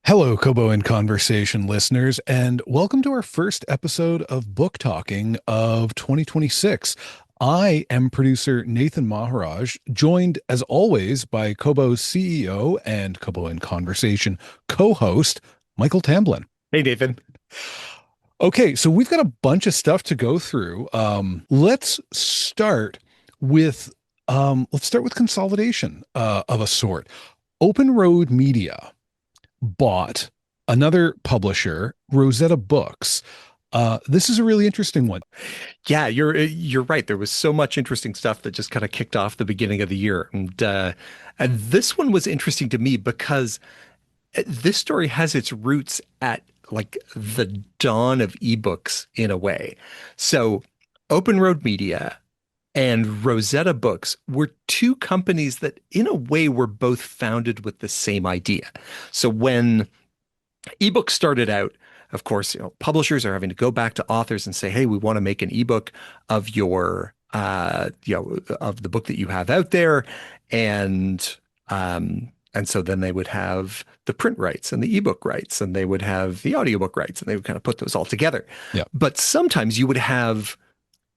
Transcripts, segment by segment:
Hello, Kobo in Conversation listeners, and welcome to our first episode of Booktalking of 2026. I am producer Nathan Maharaj, joined as always by Kobo's CEO and Kobo in Conversation co-host, Michael Tamblyn. Hey, Nathan. Okay, so we've got a bunch of stuff to go through. Let's start with consolidation of a sort. Open Road Media bought another publisher, Rosetta Books. This is a really interesting one. Yeah, you're right. There was so much interesting stuff that just kind of kicked off the beginning of the year, and this one was interesting to me because this story has its roots at like the dawn of ebooks in a way. So, Open Road Media and Rosetta Books were two companies that, in a way, were both founded with the same idea. So when ebooks started out, of course, publishers are having to go back to authors and say, "Hey, we want to make an ebook of of the book that you have out there," and so then they would have the print rights and the ebook rights, and they would have the audiobook rights, and they would kind of put those all together. Yeah. But sometimes you would have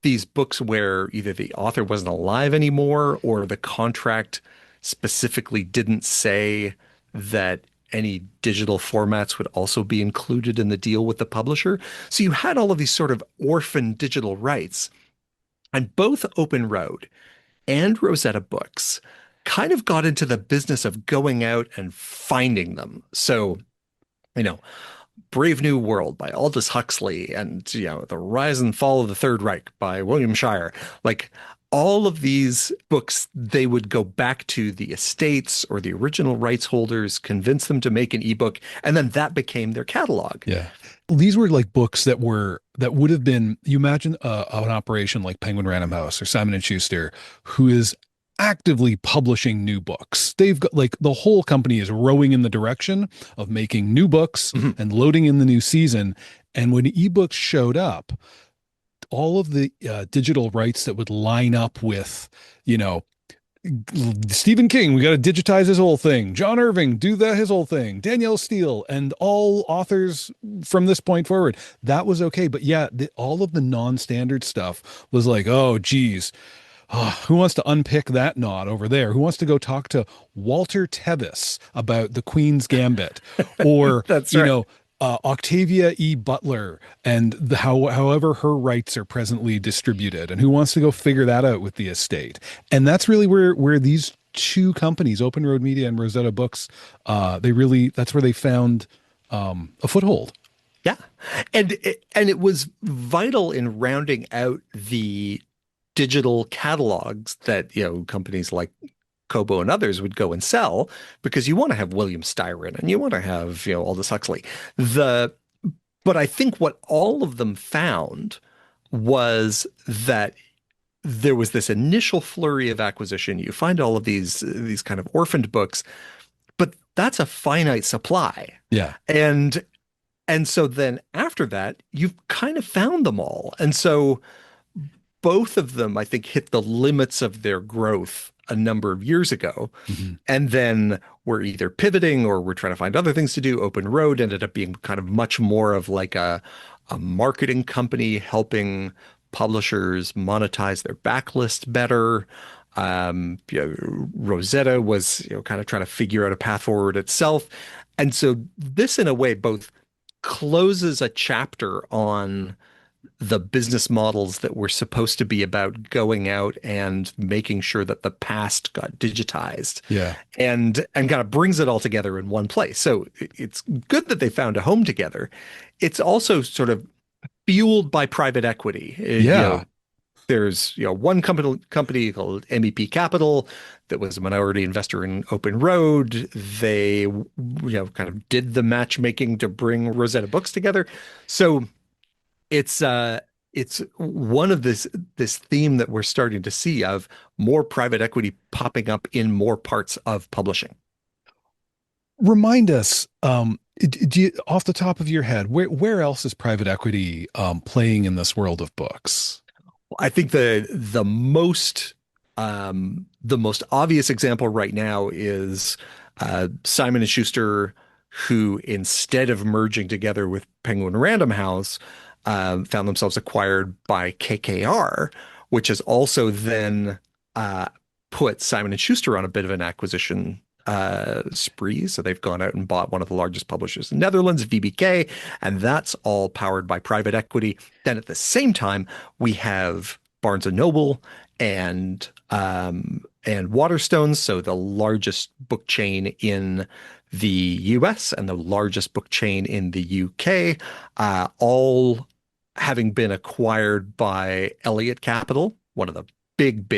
these books where either the author wasn't alive anymore or the contract specifically didn't say that any digital formats would also be included in the deal with the publisher. So you had all of these sort of orphan digital rights. And both Open Road and Rosetta Books kind of got into the business of going out and finding them. So, you know, Brave New World by Aldous Huxley and, The Rise and Fall of the Third Reich by William Shire. Like all of these books, they would go back to the estates or the original rights holders, convince them to make an ebook, and then that became their catalog. Yeah. These were like books that would have been, you imagine an operation like Penguin Random House or Simon and Schuster, who is actively publishing new books. They've got like the whole company is rowing in the direction of making new books Mhm. and loading in the new season. And when ebooks showed up, all of the digital rights that would line up with, you know, Stephen King, we got to digitize his whole thing. John Irving, do that his whole thing. Danielle Steele, and all authors from this point forward. That was okay, but yeah, all of the non-standard stuff was like, oh, geez, who wants to unpick that knot over there? Who wants to go talk to Walter Tevis about the Queen's Gambit, or That's right. Octavia E. Butler and however her rights are presently distributed, and who wants to go figure that out with the estate? And that's really where these two companies, Open Road Media and Rosetta Books, that's where they found a foothold. Yeah. And it was vital in rounding out the digital catalogs that, companies like Kobo and others would go and sell because you want to have William Styron and you want to have, Aldous Huxley. But I think what all of them found was that there was this initial flurry of acquisition. You find all of these kind of orphaned books, but that's a finite supply. Yeah. And so then after that, you've kind of found them all. And so both of them, I think, hit the limits of their growth a number of years ago. Mhm. And then we're either pivoting or we're trying to find other things to do. Open Road ended up being kind of much more of like a marketing company helping publishers monetize their backlist better. Rosetta was, kind of trying to figure out a path forward itself. And so this, in a way, both closes a chapter on the business models that were supposed to be about going out and making sure that the past got digitized Yeah. and kind of brings it all together in one place. So it's good that they found a home together. It's also sort of fueled by private equity. Yeah. There's one company called MEP Capital that was a minority investor in Open Road. They kind of did the matchmaking to bring Rosetta Books together. So it's one of this theme that we're starting to see of more private equity popping up in more parts of publishing. Remind us, off the top of your head, where else is private equity playing in this world of books? I think the most obvious example right now is Simon and Schuster who, instead of merging together with Penguin Random House, found themselves acquired by KKR, which has also then uh, put Simon and Schuster on a bit of an acquisition spree. So they've gone out and bought one of the largest publishers in the Netherlands, VBK, and that's all powered by private equity. Then at the same time, we have Barnes and Noble and Waterstones, so the largest book chain in the US and the largest book chain in the UK, all having been acquired by Elliott Capital, one of the big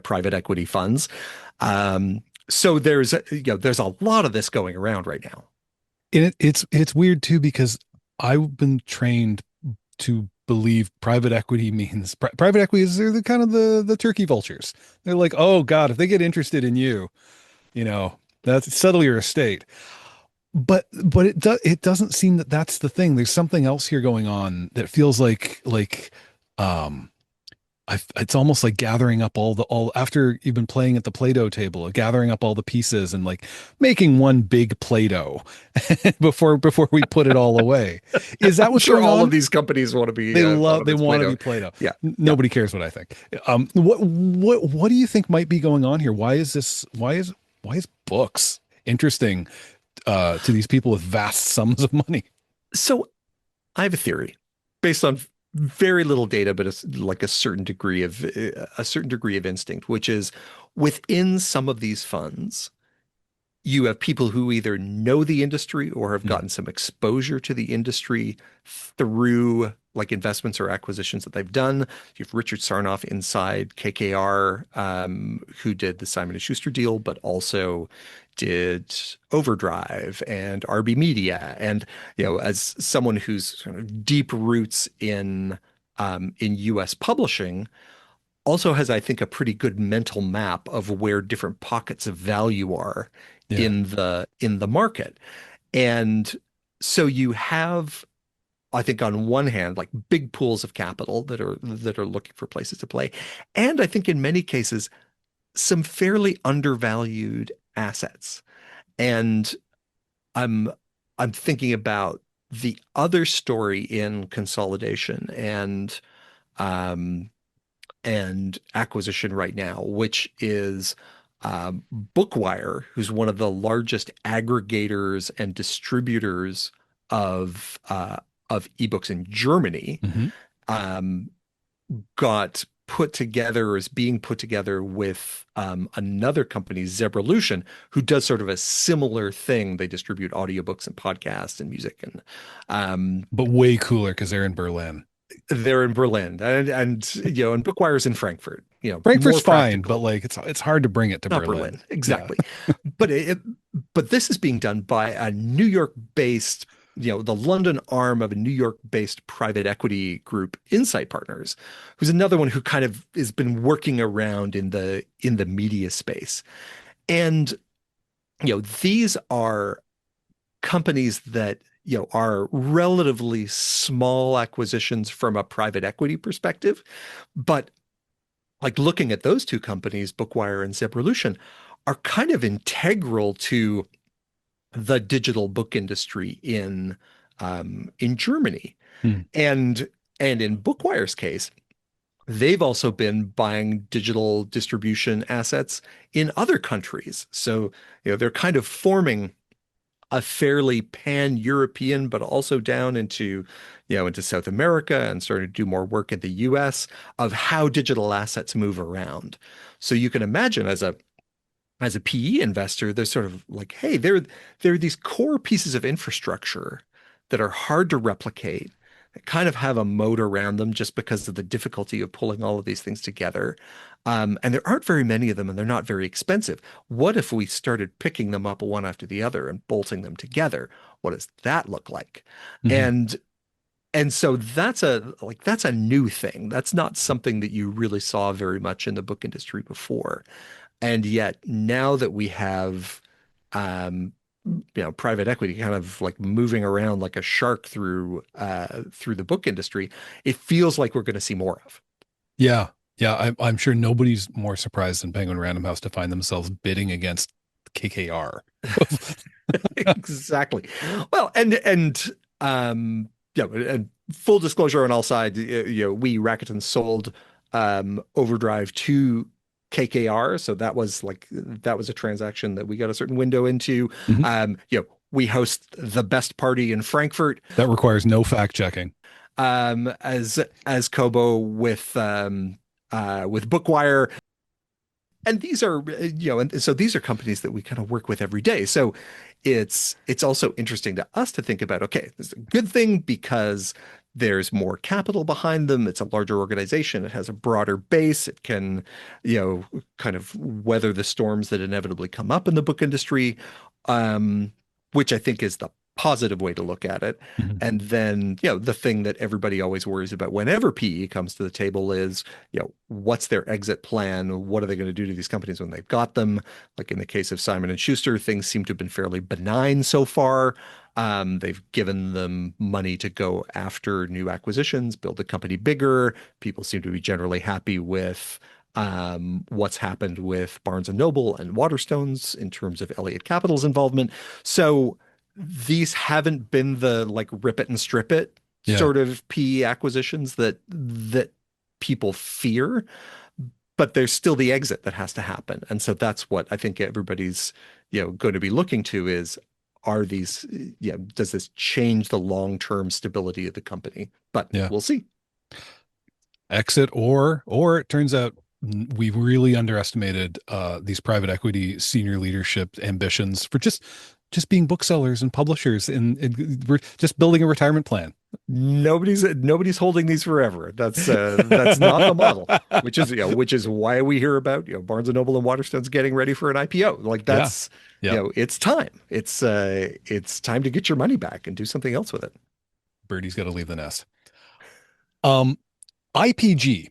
private equity funds. So there's a lot of this going around right now. And it's weird too because I've been trained to believe private equity means private equity is they're the kind of the turkey vultures. They're like, oh God, if they get interested in you, you know, that's settle your estate. But it doesn't seem that that's the thing. There's something else here going on that feels like um it's almost like gathering up all after you've been playing at the Play-Doh table, gathering up all the pieces and like making one big Play-Doh before we put it all away. Is that I'm what's sure going all of on? these companies want to be They part love of they this want to Play-Doh. be Play-Doh. Yeah, yeah. Nobody cares what I think. What do you think might be going on here? Why is books interesting to these people with vast sums of money? So I have a theory based on very little data, but it's like a certain degree of instinct, which is within some of these funds, you have people who either know the industry or have Hmm. gotten some exposure to the industry through like investments or acquisitions that they've done. You have Richard Sarnoff inside KKR, who did the Simon and Schuster deal, but also did Overdrive and RB Media. And as someone who's sort of deep roots in US publishing, also has, I think, a pretty good mental map of where different pockets of value are Yeah. in the market. And so you have, I think, on one hand, like big pools of capital that are looking for places to play. And I think in many cases, some fairly undervalued assets. And I'm I'm thinking about the other story in consolidation um, and acquisition right now, which is Bookwire, who's one of the largest aggregators and distributors of uh, of ebooks in Germany, Hmm. um, got put together or is being put together with another company, Zebralution, who does sort of a similar thing. They distribute audiobooks and podcasts and music, and um, But way cooler because they're in Berlin. they're in Berlin, and Bookwire's in Frankfurt. Frankfurt's More fine, but practical. like it's hard to bring it to Not Berlin. Berlin, Yeah. exactly. But but this is being done by a New York-based, the London arm of a New York-based private equity group, Insight Partners, who's another one who kind of has been working around in the media space. And these are companies that are relatively small acquisitions from a private equity perspective, but like looking at those two companies, Bookwire and Zebralution, are kind of integral to the digital book industry in Germany. Hmm. And in Bookwire's case, they've also been buying digital distribution assets in other countries. So, they're kind of forming a fairly pan-European, but also down into South America and starting to do more work in the US of how digital assets move around. So you can imagine as a PE investor, they're sort of like, hey, there are these core pieces of infrastructure that are hard to replicate, that kind of have a moat around them just because of the difficulty of pulling all of these things together. And there aren't very many of them, and they're not very expensive. What if we started picking them up one after the other and bolting them together? What does that look like? Hmm. And so that's a new thing. That's not something that you really saw very much in the book industry before. And yet now that we have um, private equity kind of like moving around like a shark through the book industry, it feels like we're going to see more of. Yeah. Yeah. I'm sure nobody's more surprised than Penguin Random House to find themselves bidding against KKR. Exactly. Well, and full disclosure on all sides, we Rakuten sold Overdrive to KKR, so that was a transaction that we got a certain window into. Mhm. We host the best party in Frankfurt, That requires no fact checking. as Kobo with Bookwire. And these are, and so these are companies that we kind of work with every day. So it's also interesting to us to think about, okay, this is a good thing because there's more capital behind them. It's a larger organization. It has a broader base. It can, kind of weather the storms that inevitably come up in the book industry, um, which I think is the positive way to look at it. Mhm. And then, the thing that everybody always worries about whenever PE comes to the table is, what's their exit plan? What are they going to do to these companies when they've got them? Like in the case of Simon and Schuster, things seem to have been fairly benign so far. They've given them money to go after new acquisitions, build the company bigger. People seem to be generally happy with what's happened with Barnes and Noble and Waterstones in terms of Elliott Capital's involvement. So these haven't been the like rip it and strip it Yeah. sort of PE acquisitions that people fear, but there's still the exit that has to happen. And so that's what I think everybody's, going to be looking to is are these, does this change the long-term stability of the company? But Yeah. we'll see. Exit, or it turns out we really underestimated these private equity senior leadership ambitions for just being booksellers and publishers, and we're just building a retirement plan. Nobody's holding these forever. That's not the model, which is why we hear about Barnes and Noble and Waterstone's getting ready for an IPO. Like Yeah. that's Yeah. it's time. It's time to get your money back and do something else with it. Birdie's got to leave the nest. Um, IPG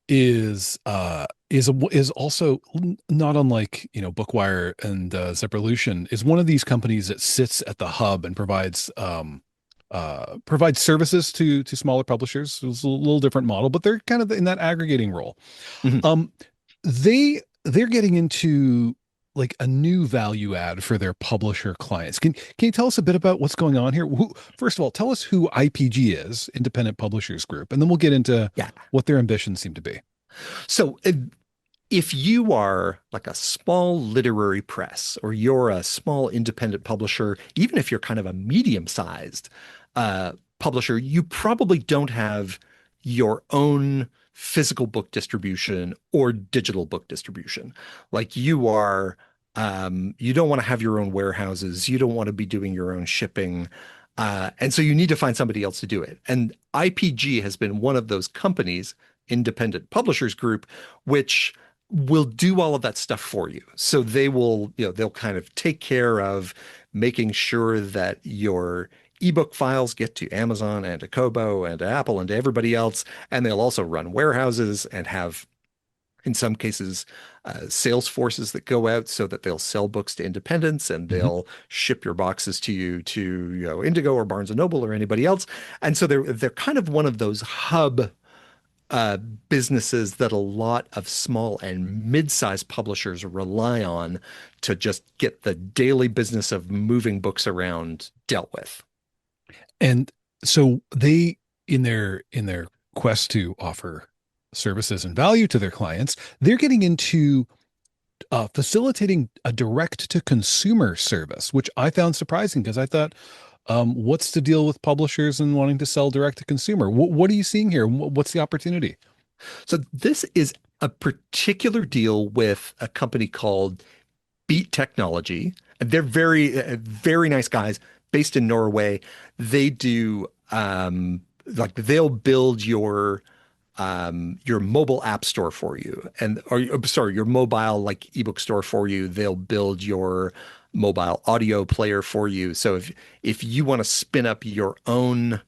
is also not unlike Bookwire and Zebralution, is one of these companies that sits at the hub and provides services to smaller publishers. It's a little different model, but they're kind of in that aggregating role. Mhm. Um, they're getting into like a new value add for their publisher clients. Can you tell us a bit about what's going on here? First of all, tell us who IPG is, Independent Publishers Group, and then we'll get into Yeah. what their ambitions seem to be. So if you are like a small literary press or you're a small independent publisher, even if you're kind of a medium-sized publisher, you probably don't have your own physical book distribution or digital book distribution. Like you don't want to have your own warehouses. You don't want to be doing your own shipping. And so you need to find somebody else to do it. And IPG has been one of those companies, Independent Publishers Group, which will do all of that stuff for you. So they'll kind of take care of making sure that your ebook files get to Amazon and to Kobo and to Apple and to everybody else. And they'll also run warehouses and have, in some cases, sales forces that go out so that they'll sell books to independents and Mhm. they'll ship your boxes to you to, Indigo or Barnes and Noble or anybody else. And so they're kind of one of those hub uh, businesses that a lot of small and mid-sized publishers rely on to just get the daily business of moving books around dealt with. And so they, in their quest to offer services and value to their clients, they're getting into facilitating a direct to consumer service, which I found surprising because I thought, what's the deal with publishers and wanting to sell direct to consumer? What are you seeing here? What's the opportunity? So this is a particular deal with a company called Beat Technology. They're very nice guys based in Norway. They do like they'll build your mobile app store for you sorry, your mobile like ebook store for you. They'll build your mobile audio player for you. So if you want to spin up your own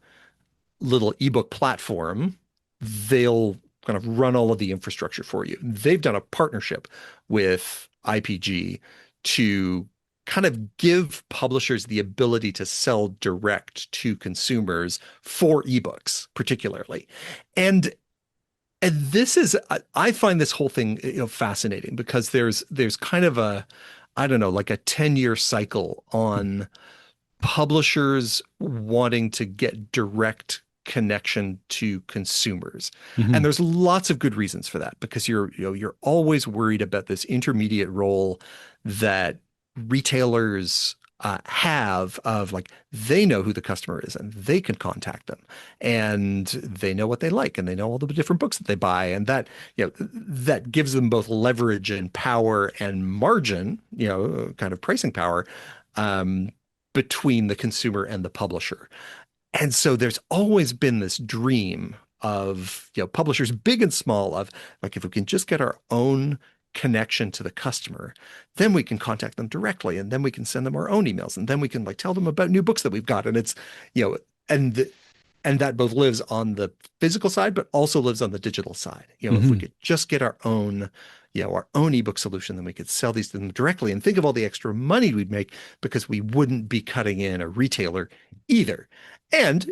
little ebook platform, they'll kind of run all of the infrastructure for you. They've done a partnership with IPG to kind of give publishers the ability to sell direct to consumers for ebooks, particularly. And this is, I find this whole thing, fascinating because there's kind of I don't know, like a 10-year cycle on publishers wanting to get direct connection to consumers. Hmm. And there's lots of good reasons for that because you're always worried about this intermediate role that retailers have of like they know who the customer is and they can contact them and they know what they like and they know all the different books that they buy and that that gives them both leverage and power and margin, kind of pricing power, um, between the consumer and the publisher. And so there's always been this dream of, publishers big and small of like, if we can just get our own connection to the customer, then we can contact them directly and then we can send them our own emails and then we can like tell them about new books that we've got. And it's, you know, and the, and that both lives on the physical side, but also lives on the digital side. If we Hmm. could just get our own ebook solution, then we could sell these to them directly and think of all the extra money we'd make because we wouldn't be cutting in a retailer either. And,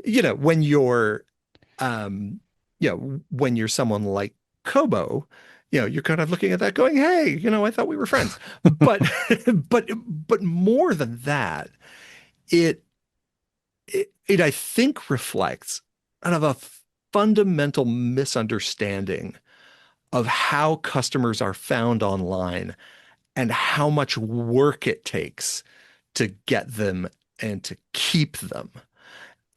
um, when you're someone like Kobo, you're kind of looking at that going, hey, I thought we were friends. But, but more than that, it, it I think reflects kind of a fundamental misunderstanding of how customers are found online and how much work it takes to get them and to keep them.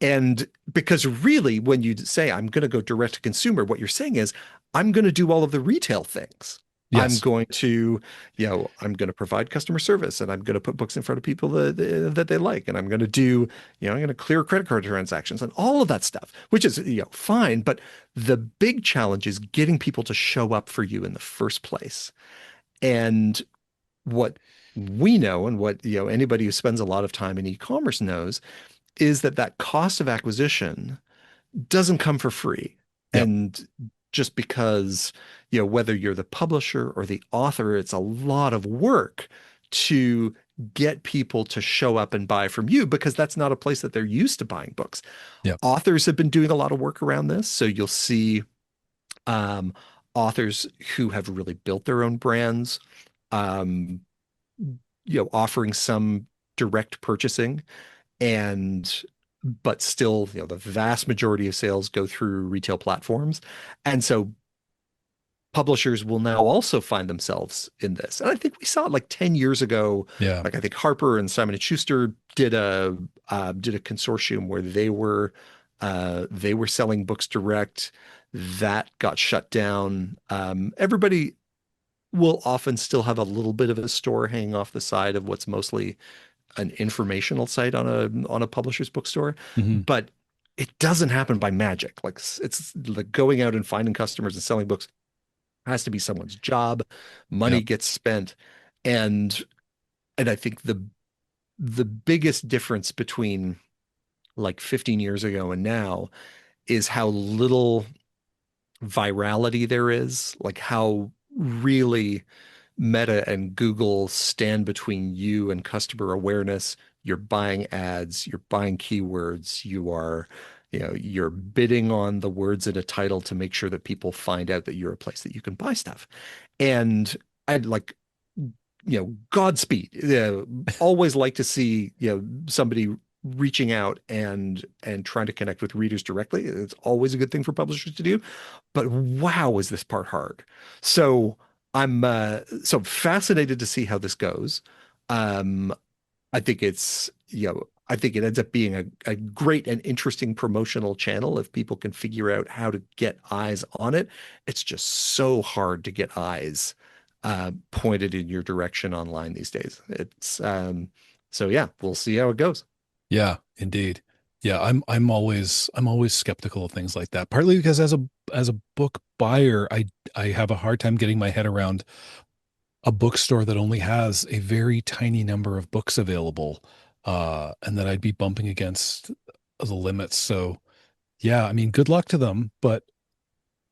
And because really, when you say, I'm going to go direct to consumer, what you're saying is, I'm going to do all of the retail things. I'm Yes. going to, I'm going to provide customer service and I'm going to put books in front of people that they like. And I'm going to do, I'm going to clear credit card transactions and all of that stuff, which is, fine. But the big challenge is getting people to show up for you in the first place. And what we know and what, anybody who spends a lot of time in e-commerce knows is that cost of acquisition doesn't come for free. Yep. And just because, whether you're the publisher or the author, it's a lot of work to get people to show up and buy from you because that's not a place that they're used to buying books. Yep. Authors have been doing a lot of work around this. So you'll see um, authors who have really built their own brands, um, offering some direct purchasing and but still, the vast majority of sales go through retail platforms. And so publishers will now also find themselves in this. And I think we saw it like 10 years ago. Yeah. Like I think Harper and Simon and Schuster did a consortium where they were selling books direct. That got shut down. Everybody will often still have a little bit of a store hanging off the side of what's mostly an informational site on a publisher's bookstore, Hmm. but it doesn't happen by magic. Like it's like going out and finding customers and selling books has to be someone's job. Money Yep. gets spent, and I think the biggest difference between like 15 years ago and now is how little virality there is, like how really Meta and Google stand between you and customer awareness. You're buying ads, you're buying keywords, you're bidding on the words in a title to make sure that people find out that you're a place that you can buy stuff. And I'd like, Godspeed. Always like to see, somebody reaching out and trying to connect with readers directly. It's always a good thing for publishers to do. But wow, is this part hard. So I'm so fascinated to see how this goes. Um, I think I think it ends up being a great and interesting promotional channel if people can figure out how to get eyes on it. It's just so hard to get eyes pointed in your direction online these days. So yeah, we'll see how it goes. Yeah, indeed. Yeah, I'm always skeptical of things like that. Partly because as a book buyer, I have a hard time getting my head around a bookstore that only has a very tiny number of books available, and that I'd be bumping against the limits. So yeah, I mean, good luck to them. But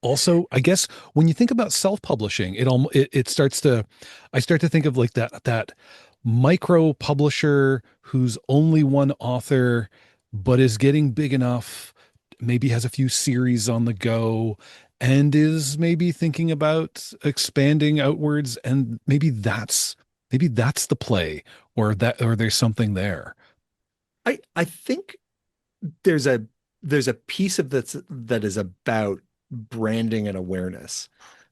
also, I guess when you think about self-publishing, it starts to I start to think of like that micro publisher who's only one author, but is getting big enough, maybe has a few series on the go, and is maybe thinking about expanding outwards, and maybe that's maybe that's the play, or there's something there. I think there's a there's a piece of this that is about branding and awareness.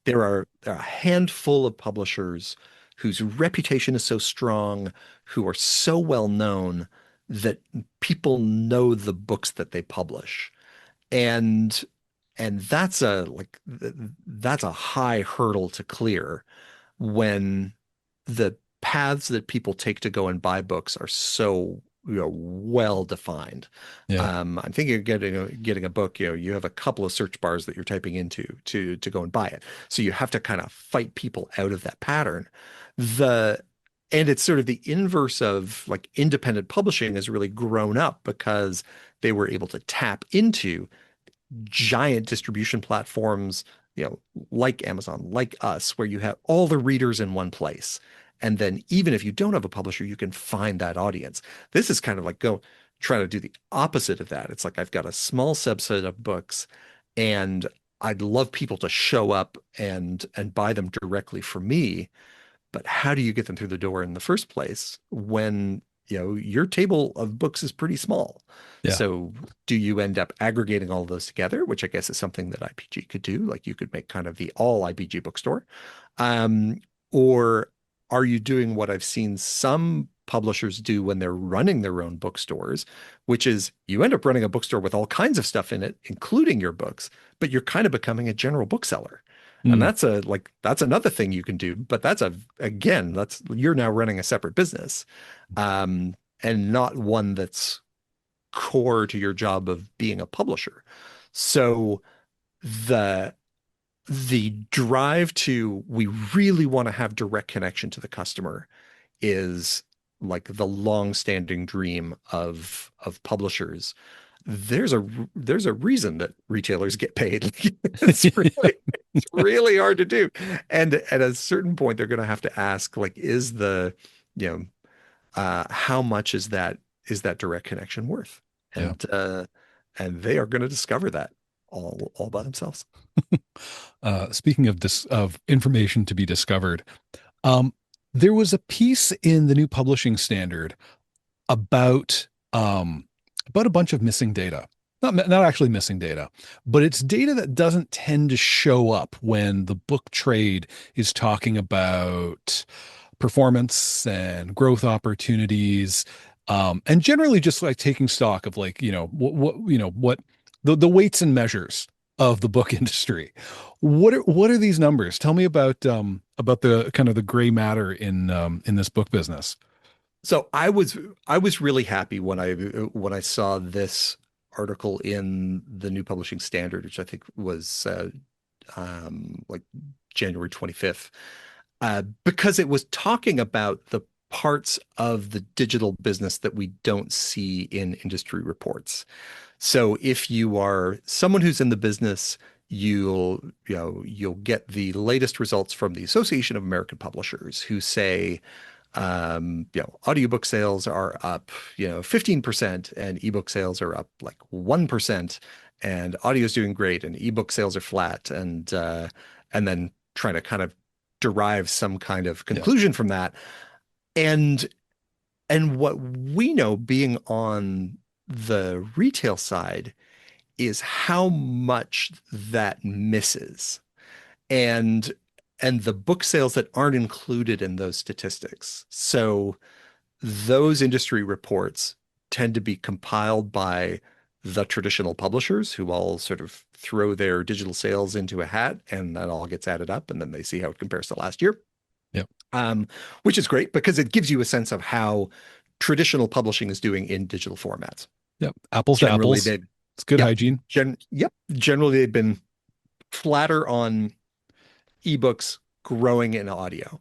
There are a handful of publishers whose reputation is so strong, who are so well known that people know the books that they publish. And that's that's a high hurdle to clear when the paths that people take to go and buy books are so, well defined. Yeah. I'm thinking of getting a book, you have a couple of search bars that you're typing into to go and buy it. So you have to kind of fight people out of that pattern. The and it's sort of the inverse of like independent publishing has really grown up because they were able to tap into giant distribution platforms, like Amazon, like us, where you have all the readers in one place. And then even if you don't have a publisher, you can find that audience. This is kind of like trying to do the opposite of that. It's like I've got a small subset of books and I'd love people to show up and buy them directly from me, but how do you get them through the door in the first place when, your table of books is pretty small? Yeah. So do you end up aggregating all of those together, which I guess is something that IPG could do? Like you could make kind of the all IPG bookstore. Um, or are you doing what I've seen some publishers do when they're running their own bookstores, which is you end up running a bookstore with all kinds of stuff in it, including your books, but you're kind of becoming a general bookseller. And Mm, that's another thing you can do, but that's you're now running a separate business, and not one that's core to your job of being a publisher. So the the drive to we really want to have direct connection to the customer is like the long-standing dream of publishers. There's a reason that retailers get paid. It's really hard to do. And at a certain point, they're going to have to ask, like, you know, how much is that direct connection worth? yeah. And they are going to discover that all by themselves. Speaking of this, of information to be discovered, um, there was a piece in the new publishing standard about about a bunch of missing data. Not actually missing data, but it's data that doesn't tend to show up when the book trade is talking about performance and growth opportunities, and generally just like taking stock of like what the weights and measures of the book industry. What are these numbers? Tell me about the kind of the gray matter in this book business. So I was really happy when I saw this article in the New Publishing Standard, which I think was like January 25th, because it was talking about the parts of the digital business that we don't see in industry reports. So if you are someone who's in the business, you'll get the latest results from the Association of American Publishers who say, audiobook sales are up, 15% and ebook sales are up like 1% and audio is doing great and ebook sales are flat and then trying to kind of derive some kind of Yeah. conclusion from that. And what we know being on the retail side is how much that misses. And the book sales that aren't included in those statistics. So those industry reports tend to be compiled by the traditional publishers who all sort of throw their digital sales into a hat and that all gets added up and then they see how it compares to last year. Yep. Which is great because it gives you a sense of how traditional publishing is doing in digital formats. Yep. Apples to Generally, apples. they It's good Yep. hygiene. Yep. Generally, they've been flatter on ebooks growing in audio.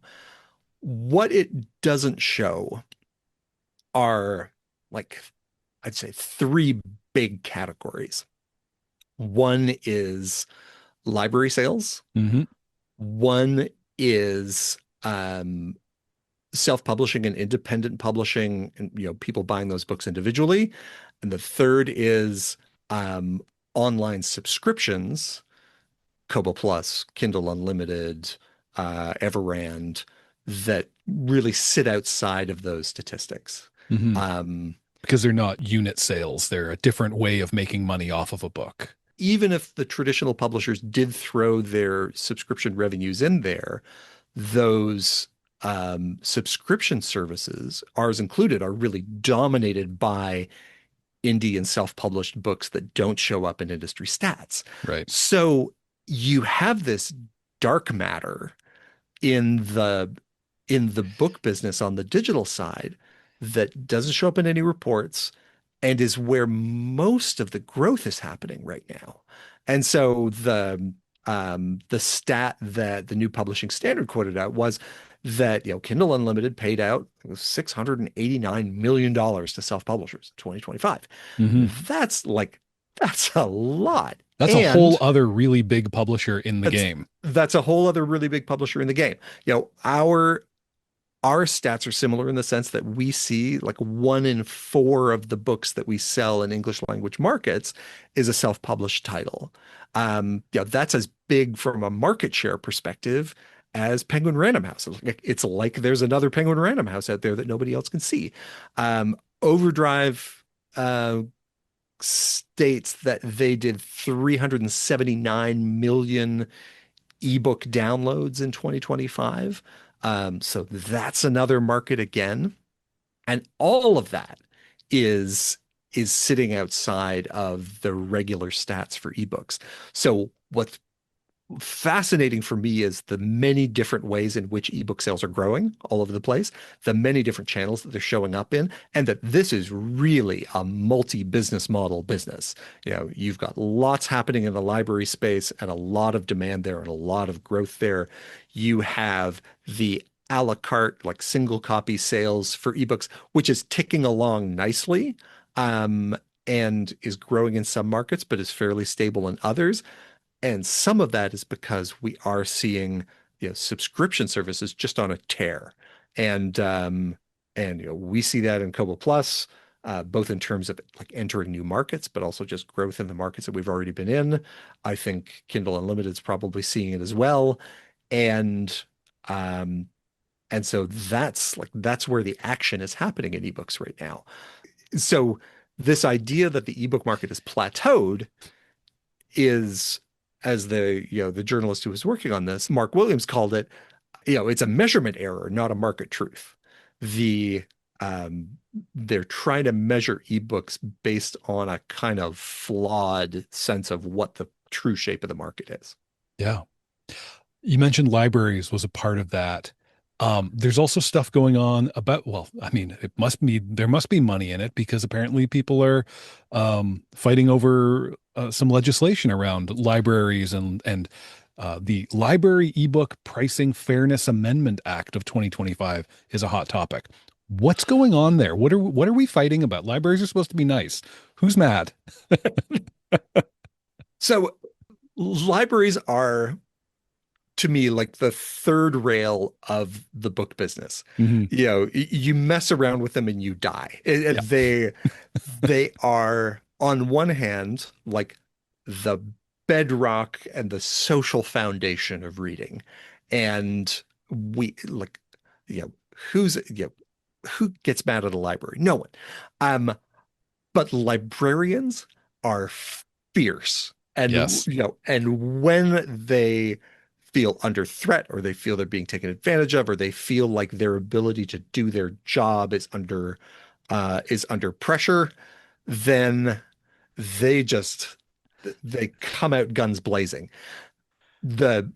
What it doesn't show are like, I'd say three big categories. One is library sales. Hmm. One is self-publishing and independent publishing, and people buying those books individually. And the third is online subscriptions, Kobo Plus, Kindle Unlimited, Everrand, that really sit outside of those statistics. Hmm. Um, Because they're not unit sales. They're a different way of making money off of a book. Even if the traditional publishers did throw their subscription revenues in there, those subscription services, ours included, are really dominated by indie and self-published books that don't show up in industry stats. Right. So you have this dark matter in the book business on the digital side that doesn't show up in any reports and is where most of the growth is happening right now. And so the stat that the new publishing standard quoted out was that Kindle Unlimited paid out $689 million to self-publishers in 2025. Hmm. That's a lot. That's a whole And other really big publisher in the that's game. that's a whole other really big publisher in the game. Our stats are similar in the sense that we see like 1 in 4 of the books that we sell in English language markets is a self-published title. That's as big from a market share perspective as Penguin Random House. It's like there's another Penguin Random House out there that nobody else can see. Overdrive states that they did 379 million ebook downloads in 2025. So that's another market again. And all of that is sitting outside of the regular stats for ebooks. So what's fascinating for me is the many different ways in which ebook sales are growing all over the place, the many different channels that they're showing up in, and that this is really a multi-business model business. You've got lots happening in the library space and a lot of demand there and a lot of growth there. You have the a la carte, like single copy sales for ebooks, which is ticking along nicely, and is growing in some markets, but is fairly stable in others. And some of that is because we are seeing, subscription services just on a tear. And we see that in Kobo Plus, both in terms of like entering new markets, but also just growth in the markets that we've already been in. I think Kindle Unlimited is probably seeing it as well. And um, and so that's where the action is happening in ebooks right now. So this idea that the ebook market is plateaued is, as the journalist who was working on this, Mark Williams, called it, it's a measurement error, not a market truth. The they're trying to measure ebooks based on a kind of flawed sense of what the true shape of the market is. Yeah. You mentioned libraries was a part of that. There's also stuff going on about, well, I mean, there must be money in it because apparently people are fighting over some legislation around libraries and the Library Ebook Pricing Fairness Amendment Act of 2025 is a hot topic. What's going on there? What are we fighting about? Libraries are supposed to be nice. Who's mad? So libraries are, to me, like the third rail of the book business. Hmm. You mess around with them and you die. Yeah. They are on one hand like the bedrock and the social foundation of reading. And we like, who's, who gets mad at a library? No one. Um, but librarians are fierce. And Yes. and when they feel under threat or they feel they're being taken advantage of or they feel like their ability to do their job is under pressure, then they just they come out guns blazing. The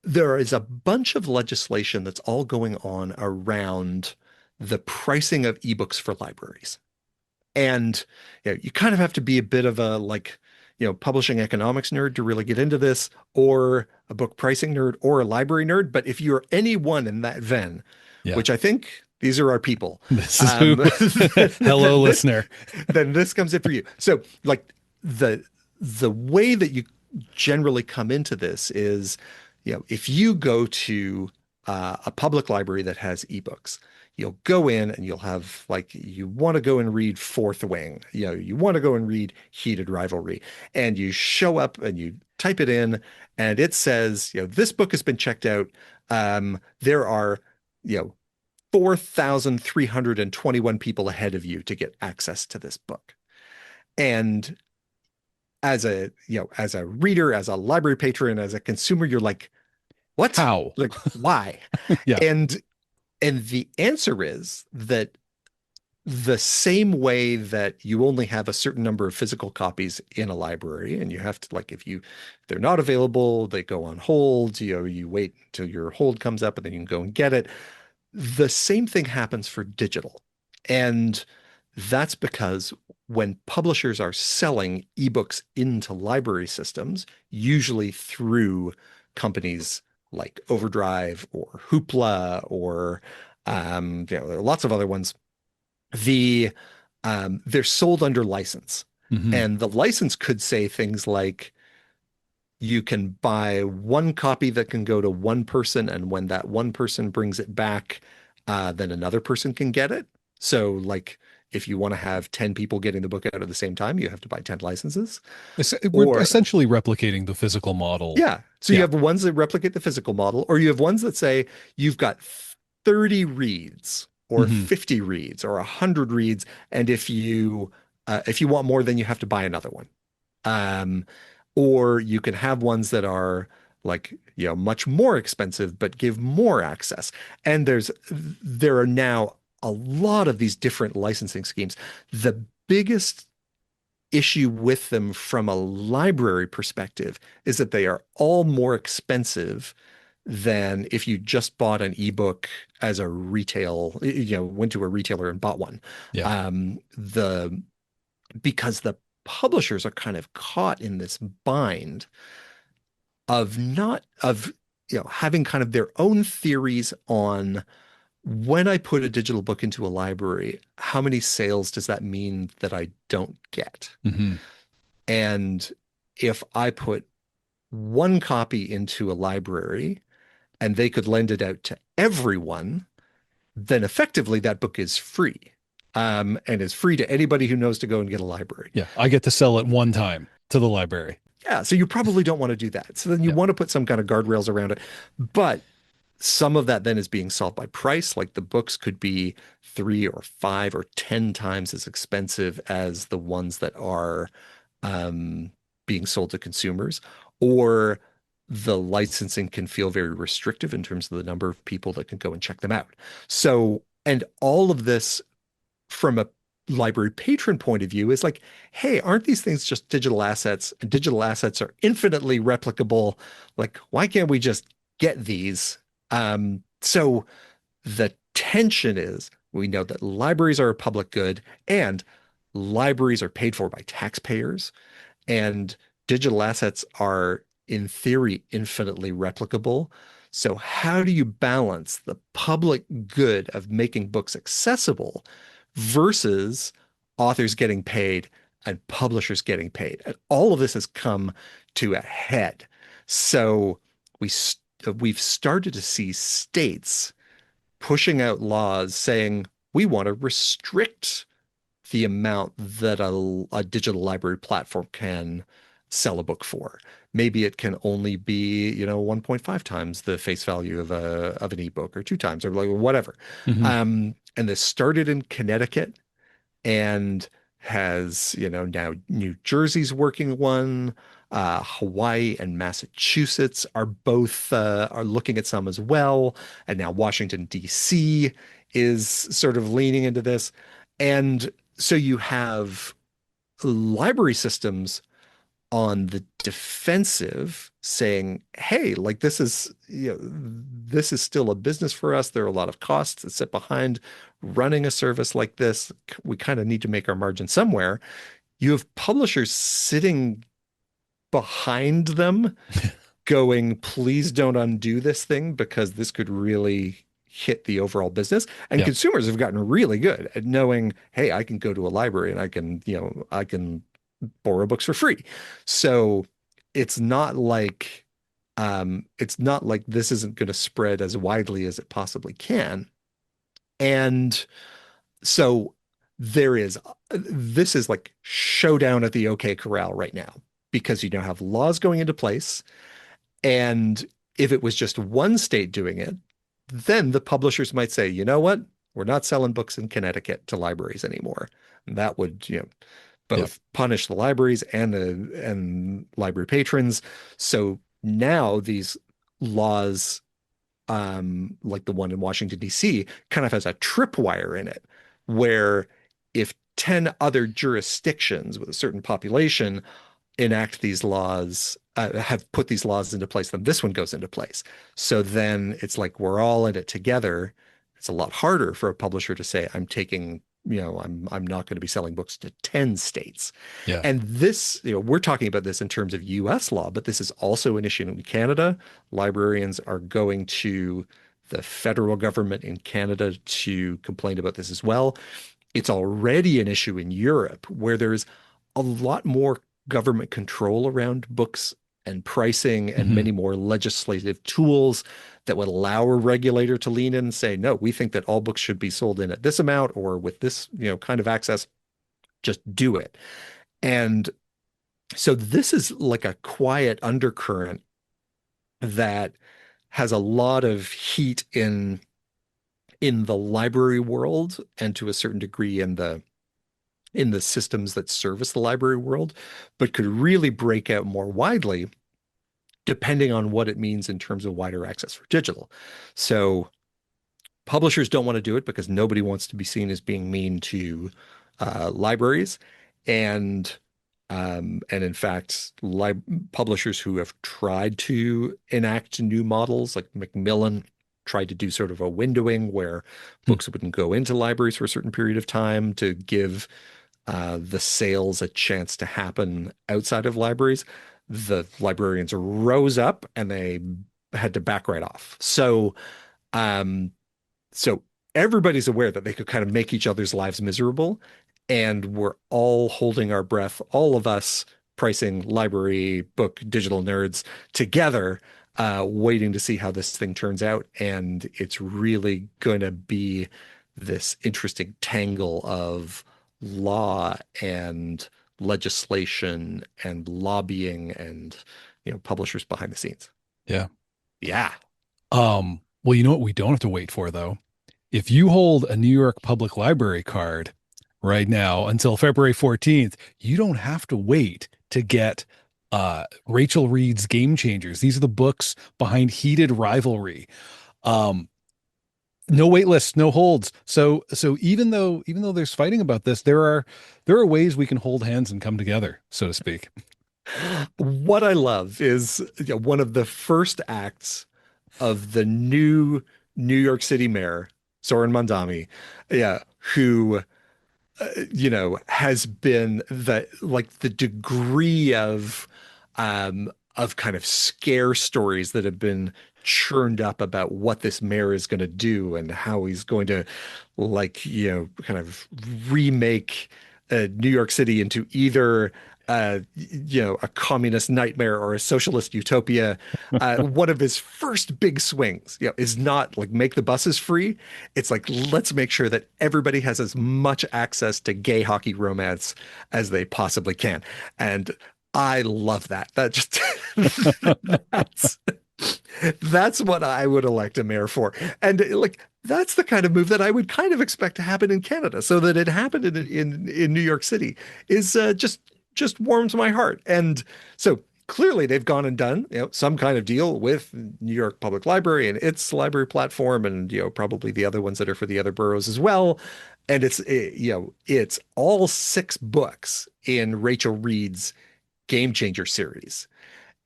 There is a bunch of legislation that's all going on around the pricing of ebooks for libraries. And you kind of have to be a bit of a publishing economics nerd to really get into this, or a book pricing nerd, or a library nerd. But if you're anyone in that Venn, Yeah. which I think these are our people, This is who. um, Hello, then this listener. then this comes in for you. So like the way that you generally come into this is, if you go to a public library that has ebooks, you'll go in and you'll have like, you want to go and read Fourth Wing, you want to go and read Heated Rivalry, and you show up and you type it in and it says, this book has been checked out. There are, 4,321 people ahead of you to get access to this book. And as a reader, as a library patron, as a consumer, you're like, what? How? Like, why? Yeah. And the answer is that the same way that you only have a certain number of physical copies in a library, and you have to, like, if they're not available, they go on hold, you wait until your hold comes up and then you can go and get it. The same thing happens for digital. And that's because when publishers are selling ebooks into library systems, usually through companies like Overdrive or Hoopla or there are lots of other ones, the they're sold under license. Hmm. And the license could say things like you can buy one copy that can go to one person, and when that one person brings it back, then another person can get it. So, like, if you want to have 10 people getting the book out at the same time, you have to buy 10 licenses. We're Or, essentially replicating the physical model. yeah. So you Yeah. have ones that replicate the physical model, or you have ones that say you've got 30 reads or Hmm. 50 reads or 100 reads, and if you want more, then you have to buy another one. Um, or you can have ones that are like, much more expensive but give more access. And there are now a lot of these different licensing schemes. The biggest issue with them from a library perspective is that they are all more expensive than if you just bought an ebook as a retail, went to a retailer and bought one. Yeah. The Because the publishers are kind of caught in this bind of not of having kind of their own theories on when I put a digital book into a library, how many sales does that mean that I don't get? Hmm. And if I put one copy into a library and they could lend it out to everyone, then effectively that book is free. And is free to anybody who knows to go and get a library. Yeah. I get to sell it one time to the library. Yeah, so you probably don't want to do that. So then you Yeah. want to put some kind of guardrails around it. But some of that then is being solved by price. Like the books could be 3 or 5 or 10 times as expensive as the ones that are um, being sold to consumers, or the licensing can feel very restrictive in terms of the number of people that can go and check them out. So, and all of this from a library patron point of view is like, hey, aren't these things just digital assets? And digital assets are infinitely replicable. Like, why can't we just get these? So the tension is we know that libraries are a public good and libraries are paid for by taxpayers, and digital assets are, in theory, infinitely replicable. So, how do you balance the public good of making books accessible versus authors getting paid and publishers getting paid? And all of this has come to a head. So, we we've started to see states pushing out laws saying we want to restrict the amount that a digital library platform can sell a book for. Maybe it can only be, 1.5 times the face value of an ebook, or 2 times, or like whatever. Hmm. And this started in Connecticut and has, now New Jersey's working one. Hawaii and Massachusetts are both are looking at some as well, and now Washington D.C. is sort of leaning into this. And so you have library systems on the defensive saying, hey, like this is still a business for us. There are a lot of costs that sit behind running a service like this. We kind of need to make our margin somewhere. You have publishers sitting behind them going, please don't undo this thing because this could really hit the overall business. And Yeah. consumers have gotten really good at knowing, hey, I can go to a library and I can borrow books for free. So it's not like this isn't going to spread as widely as it possibly can. And so this is like showdown at the OK Corral right now, because you now have laws going into place. And if it was just one state doing it, then the publishers might say, you know what? We're not selling books in Connecticut to libraries anymore. And that would, Yep. both punish the libraries and library patrons. So now these laws, like the one in Washington, D.C., kind of has a tripwire in it, where if 10 other jurisdictions with a certain population enact these laws, have put these laws into place, then this one goes into place. So then it's like we're all in it together. It's a lot harder for a publisher to say, I'm taking, I'm not going to be selling books to 10 states. Yeah. And this, we're talking about this in terms of US law, but this is also an issue in Canada. Librarians are going to the federal government in Canada to complain about this as well. It's already an issue in Europe where there's a lot more government control around books and pricing and Hmm. many more legislative tools that would allow a regulator to lean in and say, no, we think that all books should be sold in at this amount or with this, kind of access, just do it. And so this is like a quiet undercurrent that has a lot of heat in the library world and to a certain degree in the systems that service the library world, but could really break out more widely depending on what it means in terms of wider access for digital. So publishers don't want to do it because nobody wants to be seen as being mean to libraries, and and in fact, publishers who have tried to enact new models, like Macmillan, tried to do sort of a windowing where books wouldn't go into libraries for a certain period of time to give the sales a chance to happen outside of libraries. The librarians rose up and they had to back right off. Um, so everybody's aware that they could kind of make each other's lives miserable, and we're all holding our breath, all of us pricing library book digital nerds together, waiting to see how this thing turns out. And it's really going to be this interesting tangle of law and legislation and lobbying and publishers behind the scenes. Yeah. Yeah. Well, you know what we don't have to wait for though? If you hold a New York Public Library card right now until February 14th, you don't have to wait to get Rachel Reed's Game Changers. These are the books behind Heated Rivalry. Um, no wait lists, no holds. So even though there's fighting about this, there are ways we can hold hands and come together, so to speak. What I love is, one of the first acts of the new New York City mayor, Soren Mondami, yeah, who has been the degree of kind of scare stories that have been churned up about what this mayor is going to do and how he's going to kind of remake New York City into either a communist nightmare or a socialist utopia. One of his first big swings, is not like make the buses free. It's like, let's make sure that everybody has as much access to gay hockey romance as they possibly can. And I love that. That just that's that's what I would elect a mayor for. And like that's the kind of move that I would kind of expect to happen in Canada. So that it happened in New York City is just warms my heart. And so clearly they've gone and done, some kind of deal with New York Public Library and its library platform, and probably the other ones that are for the other boroughs as well. And it's all 6 books in Rachel Reed's Game Changer series,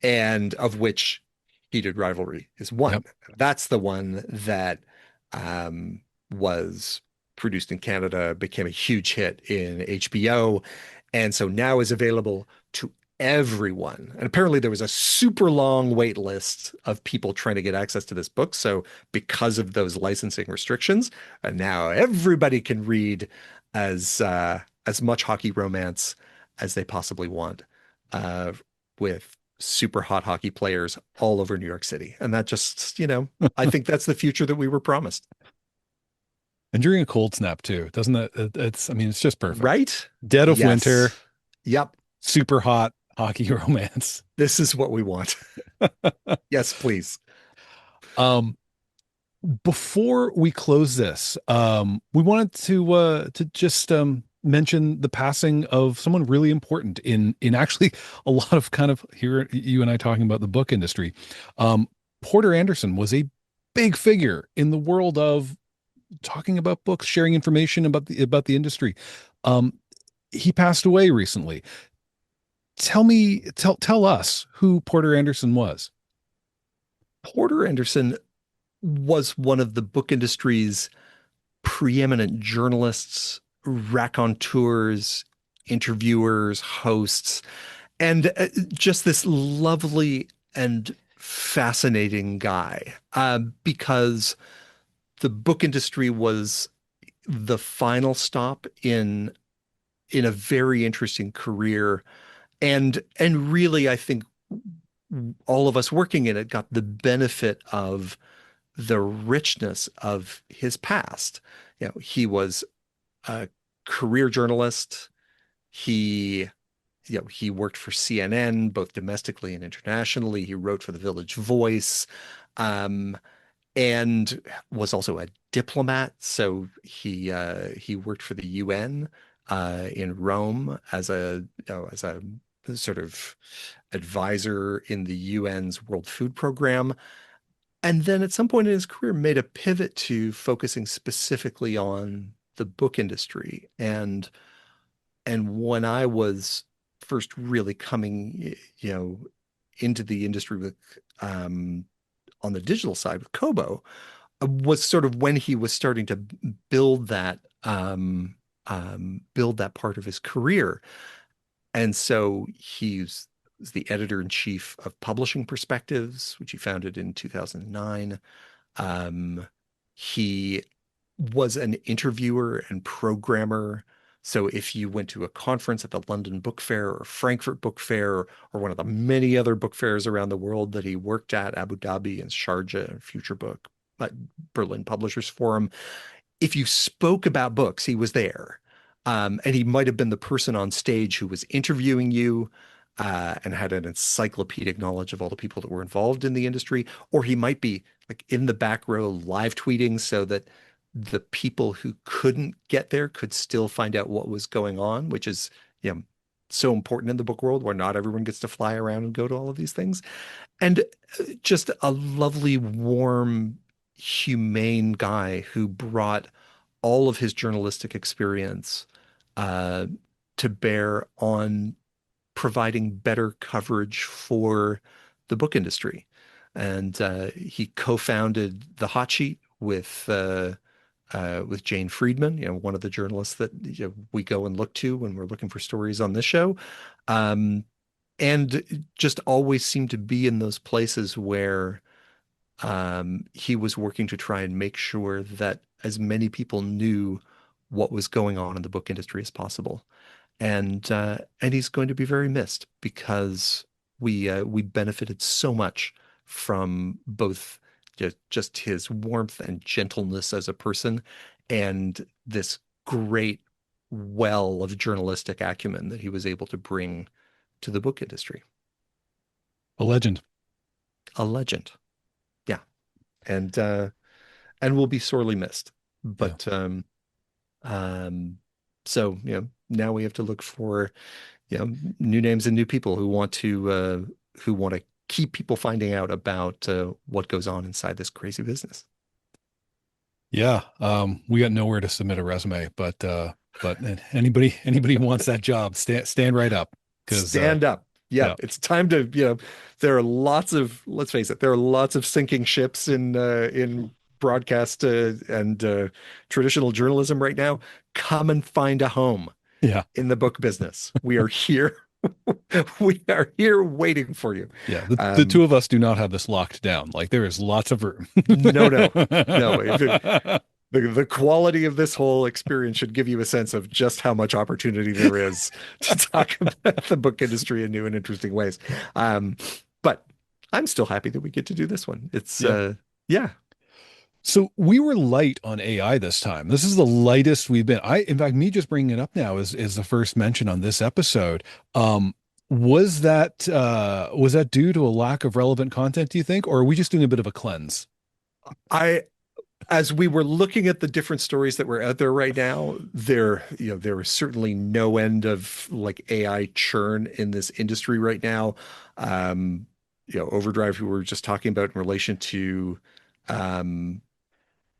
and of which Heated Rivalry is one. Yep. That's the one that was produced in Canada, became a huge hit in HBO, and so now is available to everyone. And apparently there was a super long wait list of people trying to get access to this book. So because of those licensing restrictions, and now everybody can read as much hockey romance as they possibly want, uh, with super hot hockey players all over New York City. And that just, I think that's the future that we were promised. And during a cold snap too, doesn't it's, I mean, it's just perfect. Right? Dead of winter, Yes. Yep. super hot hockey romance. This is what we want. Yes, please. Um, Before we close this, we wanted to just mention the passing of someone really important in actually a lot of kind of here you and I talking about the book industry. Porter Anderson was a big figure in the world of talking about books, sharing information about the industry. Um, he passed away recently. Tell us who Porter Anderson was. Porter Anderson was one of the book industry's preeminent journalists, raconteurs, interviewers, hosts, and just this lovely and fascinating guy because the book industry was the final stop in a very interesting career, and really I think all of us working in it got the benefit of the richness of his past. He was a career journalist. He, he worked for CNN, both domestically and internationally. He wrote for the Village Voice, um, and was also a diplomat. So he worked for the UN in Rome as a sort of advisor in the UN's World Food Program. And then at some point in his career, made a pivot to focusing specifically on the book industry. And when I was first really coming, into the industry with on the digital side with Kobo, was sort of when he was starting to build build that part of his career. And so was the editor in chief of Publishing Perspectives, which he founded in 2009. He was an interviewer and programmer. So if you went to a conference at the London Book Fair or Frankfurt Book Fair or one of the many other book fairs around the world that he worked at, Abu Dhabi and Sharjah and Future Book, Berlin Publishers Forum, if you spoke about books, he was there. And he might have been the person on stage who was interviewing you and had an encyclopedic knowledge of all the people that were involved in the industry, or he might be like in the back row live tweeting so that the people who couldn't get there could still find out what was going on, which is, so important in the book world where not everyone gets to fly around and go to all of these things. And just a lovely, warm, humane guy who brought all of his journalistic experience uh, to bear on providing better coverage for the book industry. And he co-founded the Hot Sheet with Jane Friedman, one of the journalists that we go and look to when we're looking for stories on this show. Um, and just always seemed to be in those places where he was working to try and make sure that as many people knew what was going on in the book industry as possible. And he's going to be very missed because we benefited so much from both just his warmth and gentleness as a person and this great well of journalistic acumen that he was able to bring to the book industry. A legend. A legend. Yeah. And will be sorely missed. Yeah. But um so now we have to look for new names and new people who want to keep people finding out about what goes on inside this crazy business. Yeah. We got nowhere to submit a resume, but anybody who wants that job, stand right up because Stand up. Yeah, yeah. it's time to, there are lots of, let's face it, there are lots of sinking ships in broadcast and traditional journalism right now. Come and find a home Yeah. in the book business. We are here. We are here waiting for you. Yeah. The Um, two of us do not have this locked down. Like there is lots of room. no, no, no. The quality of this whole experience should give you a sense of just how much opportunity there is to talk about the book industry in new and interesting ways. But I'm still happy that we get to do this one. It's Yeah. yeah. So we were light on AI this time. This is the lightest we've been. In fact, me just bringing it up now is the first mention on this episode. Was that due to a lack of relevant content, do you think, or are we just doing a bit of a cleanse? I as we were looking at the different stories that were out there right now, there was certainly no end of like AI churn in this industry right now. Um, Overdrive, who we were just talking about in relation um,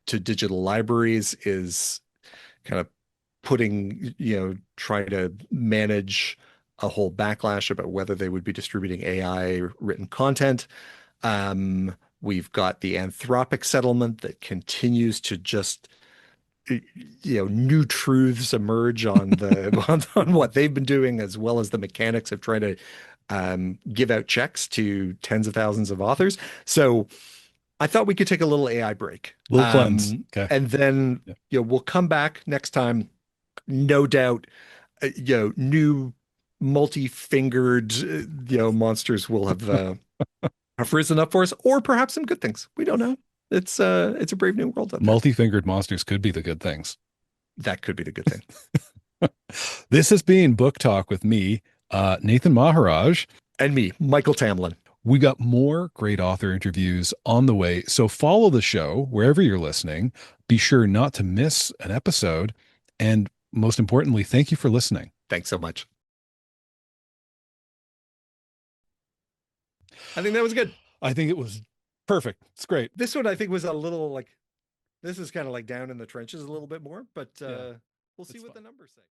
to digital libraries, is kind of trying to manage a whole backlash about whether they would be distributing AI written content. We've got the Anthropic settlement that continues to just, new truths emerge on on what they've been doing, as well as the mechanics of trying to give out checks to tens of thousands of authors. So I thought we could take a little AI break. Little cleanse. Okay. And then, Yeah. we'll come back next time, no doubt. New multi-fingered, monsters will have risen up for us, or perhaps some good things. We don't know. It's a brave new world out there. Multi-fingered monsters could be the good things. That could be the good thing. This has been Book Talk with me, Nathan Maharaj. And me, Michael Tamblyn. We got more great author interviews on the way. So follow the show wherever you're listening. Be sure not to miss an episode. And most importantly, thank you for listening. Thanks so much. I think that was good. I think it was perfect. It's great. This one I think was a little like, this is kind of like down in the trenches a little bit more, but Yeah, we'll see what fun. the numbers say.